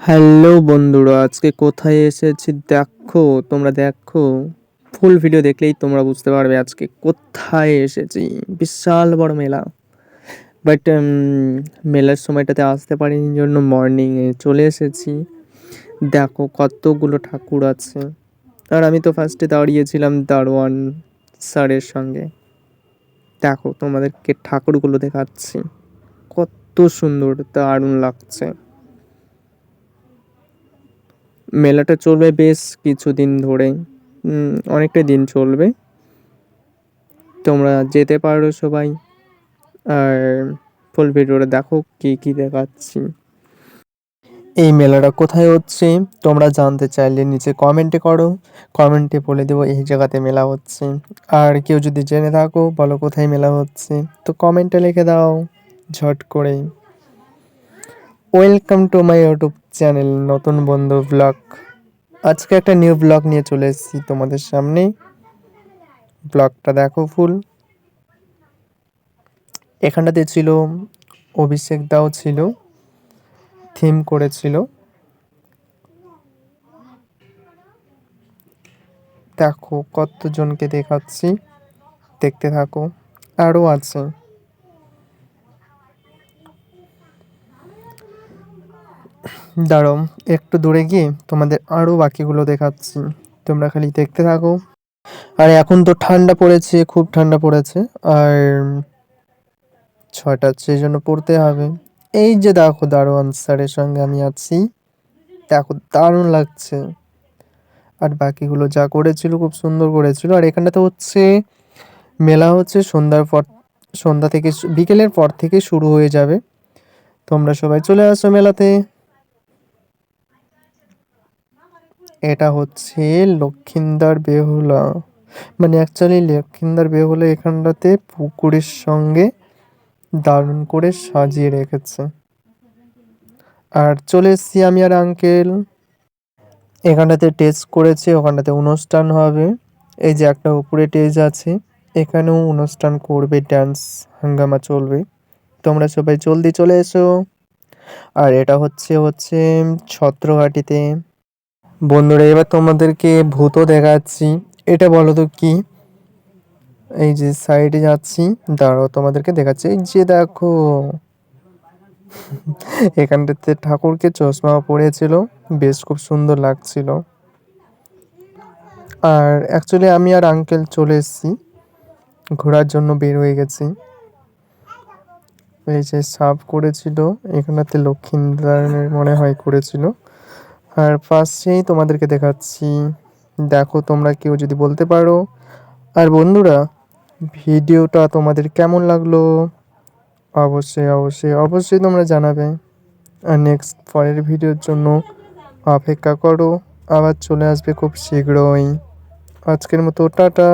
Hello বন্ধুরা, আজকে কোথায় এসেছি দেখো। তোমরা দেখো, ফুল ভিডিও দেখলেই তোমরা বুঝতে পারবে আজকে কোথায় এসেছি। বিশাল বড় মেলা। বাট মেলার সময়টাতে আসতে পারিনি জন্য মর্নিংয়ে চলে এসেছি। দেখো কতগুলো ঠাকুর আছে। আর আমি তো ফার্স্টে দাঁড়িয়েছিলাম দারোয়ান স্যারের সঙ্গে। দেখো তোমাদেরকে ঠাকুরগুলো দেখাচ্ছি, কত সুন্দর, দারুণ লাগছে। মেলাটা চলবে বেশ কিছুদিন ধরে, অনেকটা দিন চলবে। তোমরা যেতে পারো সবাই। আর ফুল ভিডিওটা দেখো কি কি দেখাচ্ছি। এই মেলাটা কোথায় হচ্ছে তোমরা জানতে চাইলে নিচে কমেন্টে করো। কমেন্টে বলে দেবো এই জায়গাতে মেলা হচ্ছে। আর কেউ যদি জেনে থাকো বলো কোথায় মেলা হচ্ছে, তো কমেন্টে লিখে দাও ঝট করেই। Welcome to my YouTube channel নতুন বন্ধু ব্লগ। আজকে একটা নিউ ব্লগ নিয়ে চলে এসেছি তোমাদের সামনে। ব্লগটা দেখো ফুল। এখানটাতে ছিল অভিষেক দাও, ছিল থিম করেছিল। দেখো কতজনকে দেখাচ্ছি, দেখতে থাকো। আরও আছে। দাঁড়াও, একটু দূরে গিয়ে তোমাদের আরও বাকিগুলো দেখাচ্ছি, তোমরা খালি দেখতে থাকো। আর এখন তো ঠান্ডা পড়েছে, খুব ঠান্ডা পড়েছে। আর ছয়টা সেই জন্য পড়তে হবে। এই যে দেখো দারোয়ান স্যারের সঙ্গে আমি আছি, দেখো দারুণ লাগছে। আর বাকিগুলো যা করেছিল খুব সুন্দর করেছিল। আর এখানটাতে হচ্ছে মেলা হচ্ছে সন্ধ্যার পর, সন্ধ্যা থেকে বিকেলের পর থেকে শুরু হয়ে যাবে। তোমরা সবাই চলে আসো মেলাতে। এটা হচ্ছে লক্ষিন্দার বেহুলা, মানে অ্যাকচুয়ালি লক্ষিন্দার বেহুলা এখানটাতে পুকুরের সঙ্গে দারুণ করে সাজিয়ে রেখেছে। আর চলে এসছি আমি আর আঙ্কেল। এখানটাতে টেস্ট করেছে, ওখানটাতে অনুষ্ঠান হবে। এই যে একটা উপরে স্টেজ আছে, এখানেও অনুষ্ঠান করবে, ডান্স হাঙ্গামা চলবে। তোমরা সবাই জলদি চলে এসো। আর এটা হচ্ছে হচ্ছে ছত্রঘাটিতে। বন্ধুরা এবার তোমাদেরকে ভূতও দেখাচ্ছি। এটা বলো তো কি? এই যে সাইডে যাচ্ছি, দাঁড়াও তোমাদেরকে দেখাচ্ছি। এই যে দেখো, এখানটাতে ঠাকুরকে চশমা পরেছিল, বেশ খুব সুন্দর লাগছিল। আর অ্যাকচুয়ালি আমি আর আঙ্কেল চলে এসেছি, ঘোরার জন্য বের হয়ে গেছি। এই যে সাপ করেছিল, এখানটাতে লক্ষিন্দারের মনে হয় করেছিল। আর পাশেই তোমাদেরকে দেখাচ্ছি, দেখো তোমরা কেউ যদি বলতে পারো। আর বন্ধুরা, ভিডিওটা তোমাদের কেমন লাগলো অবশ্যই অবশ্যই অবশ্যই তোমরা জানাবে। আর নেক্সট পরের ভিডিওর জন্য অপেক্ষা করো, আবার চলে আসবে খুব শীঘ্রই। আজকের মতো টাটা।